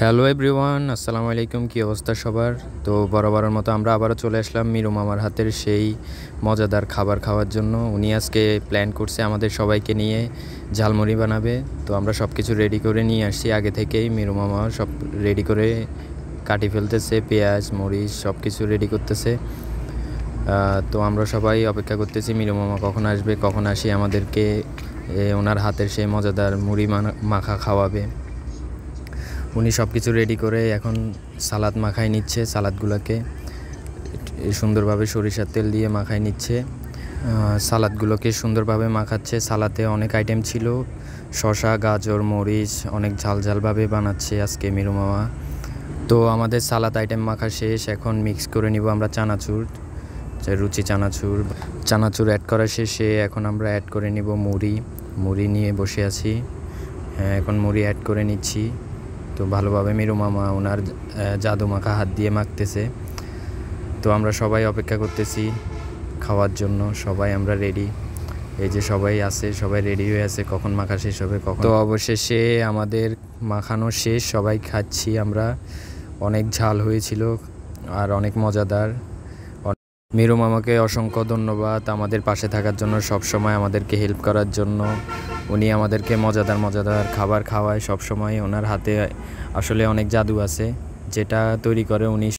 Hello everyone, আসসালামু আলাইকুম। কী অবস্থা সবার? তো বরাবরের মতো আমরা আবারও চলে আসলাম মিরু মামার হাতের সেই মজাদার খাবার খাওয়ার জন্য। উনি আজকে প্ল্যান করছে আমাদের সবাইকে নিয়ে ঝালমুড়ি বানাবে। তো আমরা সব কিছু রেডি করে নিয়ে আসছি আগে থেকেই। মিরু মামা সব রেডি করে কাটি ফেলতেছে, পেঁয়াজ মরিচ সব কিছু রেডি করতেছে। তো আমরা সবাই অপেক্ষা করতেছি মিরু মামা কখন আসবে, কখন আসি আমাদেরকে ওনার হাতের সেই মজাদার মুড়ি মাখা খাওয়াবে। উনি সব কিছু রেডি করে এখন সালাদ মাখায় নিচ্ছে। সালাদগুলোকে সুন্দরভাবে সরিষার তেল দিয়ে মাখায় নিচ্ছে। সালাদগুলোকে সুন্দরভাবে মাখাচ্ছে। সালাদে অনেক আইটেম ছিল, শসা গাজর মরিচ, অনেক ঝাল ঝালভাবে বানাচ্ছে আজকে মিরু মামা। তো আমাদের সালাদ আইটেম মাখা শেষ। এখন মিক্স করে নিব আমরা চানাচুর, রুচি চানাচুর অ্যাড করা শেষে এখন আমরা অ্যাড করে নিব মুড়ি নিয়ে বসে আছি। এখন মুড়ি অ্যাড করে নিচ্ছি। তো ভালোভাবে মিরু মামা ওনার জাদু মাখা হাত দিয়ে মাখতেছে। তো আমরা সবাই অপেক্ষা করতেছি খাওয়ার জন্য। সবাই আমরা রেডি, এই যে সবাই আছে, সবাই রেডি হয়ে আছে কখন মাখা শেষ হবে কখন। তো অবশেষে আমাদের মাখানো শেষ, সবাই খাচ্ছি আমরা। অনেক ঝাল হয়েছিল আর অনেক মজাদার। মিরু মামাকে অসংখ্য ধন্যবাদ আমাদের পাশে থাকার জন্য, সব সময় আমাদেরকে হেল্প করার জন্য। উনি আমাদেরকে মজাদার খাবার খাওয়ায় সব সময়। ওনার হাতে আসলে অনেক জাদু আছে, যেটা তৈরি করে উনি।